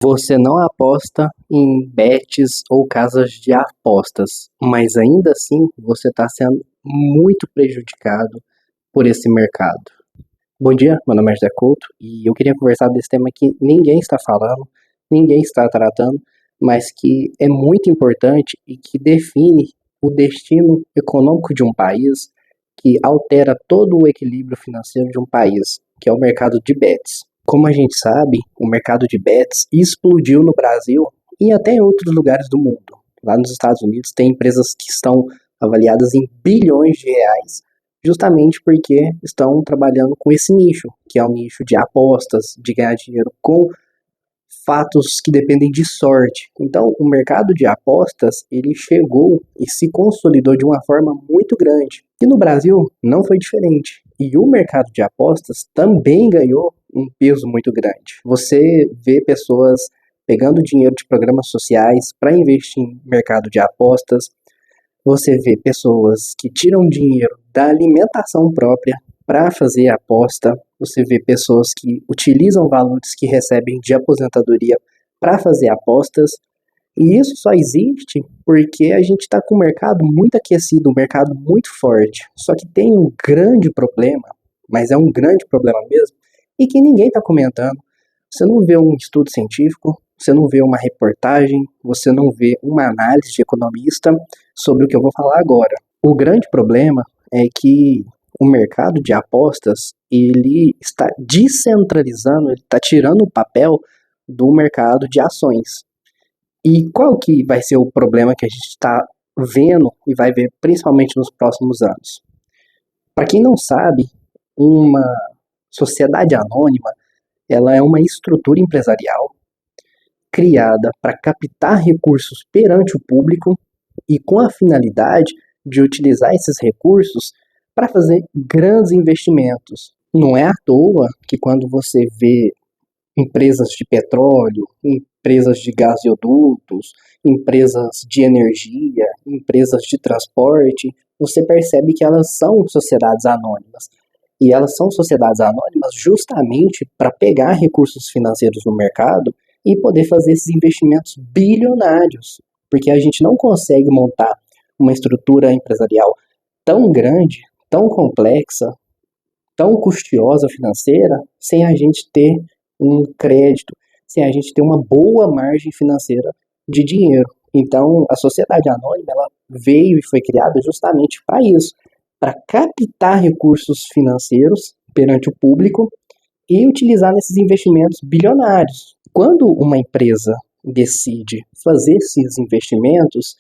Você não aposta em bets ou casas de apostas, mas ainda assim você está sendo muito prejudicado por esse mercado. Bom dia, meu nome é José Couto e eu queria conversar desse tema que ninguém está falando, ninguém está tratando, mas que é muito importante e que define o destino econômico de um país, que altera todo o equilíbrio financeiro de um país, que é o mercado de bets. Como a gente sabe, o mercado de bets explodiu no Brasil e até em outros lugares do mundo. Lá nos Estados Unidos tem empresas que estão avaliadas em bilhões de reais, justamente porque estão trabalhando com esse nicho, que é um nicho de apostas, de ganhar dinheiro com fatos que dependem de sorte. Então, o mercado de apostas, ele chegou e se consolidou de uma forma muito grande. E no Brasil não foi diferente. E o mercado de apostas também ganhou um peso muito grande. Você vê pessoas pegando dinheiro de programas sociais para investir em mercado de apostas. Você vê pessoas que tiram dinheiro da alimentação própria para fazer aposta. Você vê pessoas que utilizam valores que recebem de aposentadoria para fazer apostas. E isso só existe porque a gente está com o mercado muito aquecido, um mercado muito forte. Só que tem um grande problema, mas é um grande problema mesmo, e que ninguém está comentando. Você não vê um estudo científico, você não vê uma reportagem, você não vê uma análise de economista sobre o que eu vou falar agora. O grande problema é que o mercado de apostas, ele está descentralizando, ele está tirando o papel do mercado de ações. E qual que vai ser o problema que a gente está vendo e vai ver principalmente nos próximos anos? Para quem não sabe, uma sociedade anônima, ela é uma estrutura empresarial criada para captar recursos perante o público e com a finalidade de utilizar esses recursos para fazer grandes investimentos. Não é à toa que quando você vê empresas de petróleo, empresas de gasodutos, empresas de energia, empresas de transporte, você percebe que elas são sociedades anônimas. E elas são sociedades anônimas justamente para pegar recursos financeiros no mercado e poder fazer esses investimentos bilionários. Porque a gente não consegue montar uma estrutura empresarial tão grande, tão complexa, tão custosa financeira, sem a gente ter um crédito, sem a gente ter uma boa margem financeira de dinheiro. Então, a sociedade anônima, ela veio e foi criada justamente para isso, para captar recursos financeiros perante o público e utilizar nesses investimentos bilionários. Quando uma empresa decide fazer esses investimentos,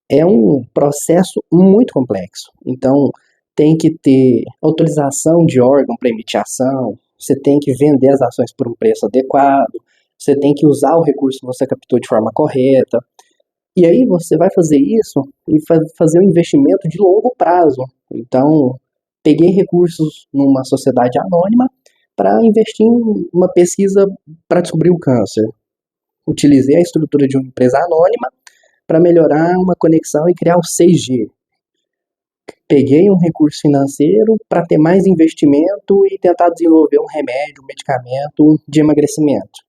é um processo muito complexo. Então, tem que ter autorização de órgão para emitir ação, você tem que vender as ações por um preço adequado, você tem que usar o recurso que você captou de forma correta. E aí você vai fazer isso e fazer um investimento de longo prazo. Então, peguei recursos numa sociedade anônima para investir em uma pesquisa para descobrir o câncer. Utilizei a estrutura de uma empresa anônima para melhorar uma conexão e criar o 6G. Peguei um recurso financeiro para ter mais investimento e tentar desenvolver um remédio, um medicamento de emagrecimento.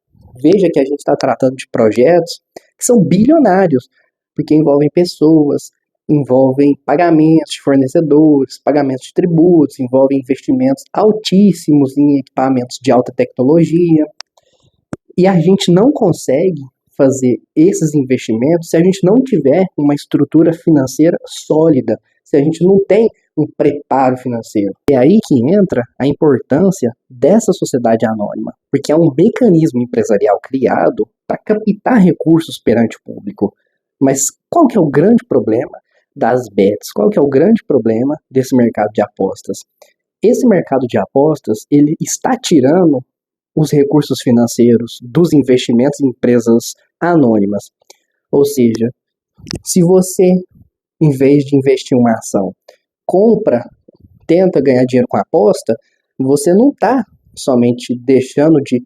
Veja que a gente está tratando de projetos que são bilionários, porque envolvem pessoas, envolvem pagamentos de fornecedores, pagamentos de tributos, envolvem investimentos altíssimos em equipamentos de alta tecnologia. E a gente não consegue fazer esses investimentos se a gente não tiver uma estrutura financeira sólida, se a gente não tem um preparo financeiro. É aí que entra a importância dessa sociedade anônima, porque é um mecanismo empresarial criado para captar recursos perante o público. Mas qual que é o grande problema das bets? Qual que é o grande problema desse mercado de apostas? Esse mercado de apostas, ele está tirando os recursos financeiros dos investimentos em empresas anônimas. Ou seja, se você, em vez de investir em uma ação, tenta ganhar dinheiro com a aposta, você não está somente deixando de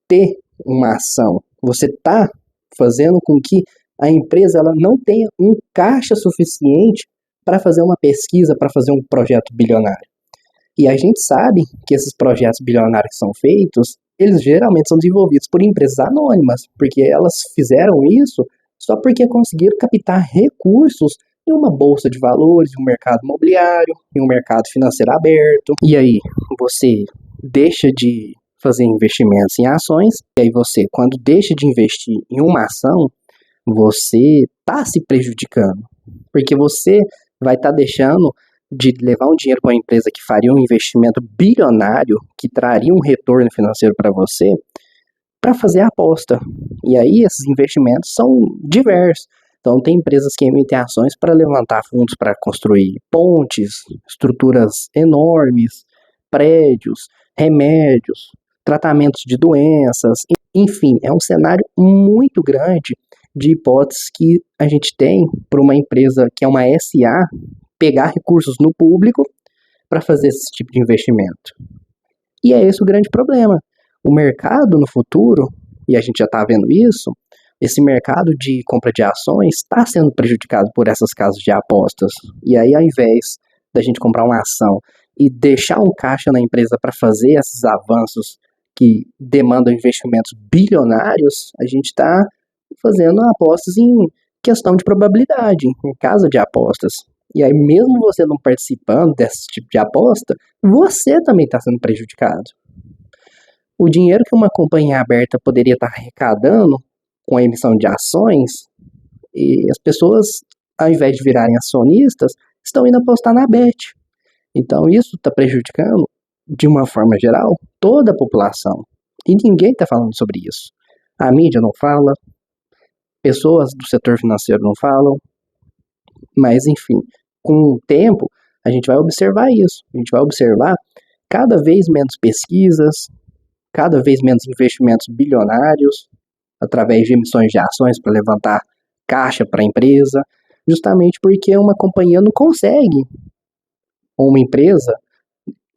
ter uma ação, você está fazendo com que a empresa ela não tenha um caixa suficiente para fazer uma pesquisa, para fazer um projeto bilionário. E a gente sabe que esses projetos bilionários que são feitos, eles geralmente são desenvolvidos por empresas anônimas, porque elas fizeram isso só porque conseguiram captar recursos em uma bolsa de valores, em um mercado imobiliário, em um mercado financeiro aberto. E aí, você deixa de fazer investimentos em ações, e aí você, quando deixa de investir em uma ação, você está se prejudicando, porque você vai estar deixando de levar um dinheiro para uma empresa que faria um investimento bilionário, que traria um retorno financeiro para você, para fazer a aposta. E aí esses investimentos são diversos. Então tem empresas que emitem ações para levantar fundos para construir pontes, estruturas enormes, prédios, remédios, tratamentos de doenças, enfim, é um cenário muito grande de hipóteses que a gente tem para uma empresa que é uma SA pegar recursos no público para fazer esse tipo de investimento. E é esse o grande problema. O mercado no futuro, e a gente já está vendo isso, esse mercado de compra de ações está sendo prejudicado por essas casas de apostas. E aí, ao invés da gente comprar uma ação e deixar um caixa na empresa para fazer esses avanços que demandam investimentos bilionários, a gente está fazendo apostas em questão de probabilidade, em casa de apostas. E aí, mesmo você não participando desse tipo de aposta, você também está sendo prejudicado. O dinheiro que uma companhia aberta poderia estar arrecadando com a emissão de ações, e as pessoas, ao invés de virarem acionistas, estão indo apostar na Bet. Então, isso está prejudicando, de uma forma geral, toda a população. E ninguém está falando sobre isso. A mídia não fala, pessoas do setor financeiro não falam, mas, enfim, com o tempo, a gente vai observar isso. A gente vai observar cada vez menos pesquisas, cada vez menos investimentos bilionários, através de emissões de ações para levantar caixa para a empresa, justamente porque uma companhia não consegue, ou uma empresa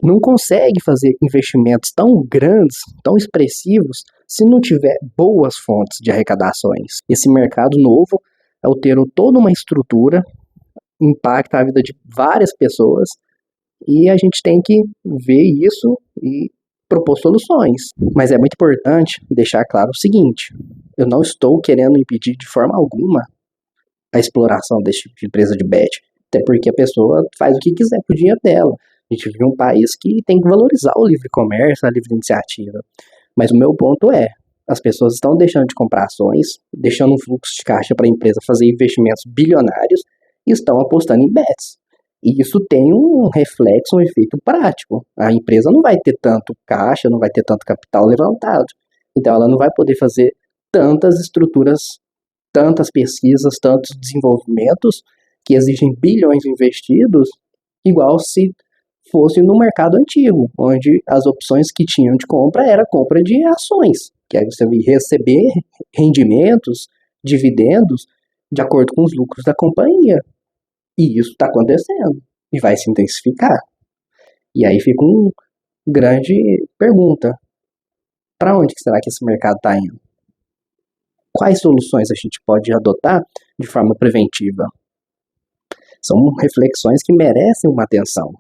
não consegue fazer investimentos tão grandes, tão expressivos, se não tiver boas fontes de arrecadações. Esse mercado novo, ao ter toda uma estrutura, impacta a vida de várias pessoas, e a gente tem que ver isso e propor soluções. Mas é muito importante deixar claro o seguinte: eu não estou querendo impedir de forma alguma a exploração desse tipo de empresa de bet, até porque a pessoa faz o que quiser com o dinheiro dela. A gente vive um país que tem que valorizar o livre comércio, a livre iniciativa. Mas o meu ponto é, as pessoas estão deixando de comprar ações, deixando um fluxo de caixa para a empresa fazer investimentos bilionários e estão apostando em bets. E isso tem um reflexo, um efeito prático. A empresa não vai ter tanto caixa, não vai ter tanto capital levantado. Então ela não vai poder fazer tantas estruturas, tantas pesquisas, tantos desenvolvimentos que exigem bilhões investidos, igual se fosse no mercado antigo, onde as opções que tinham de compra era compra de ações, que aí você ia receber rendimentos, dividendos, de acordo com os lucros da companhia. E isso está acontecendo e vai se intensificar. E aí fica uma grande pergunta: para onde será que esse mercado está indo? Quais soluções a gente pode adotar de forma preventiva? São reflexões que merecem uma atenção.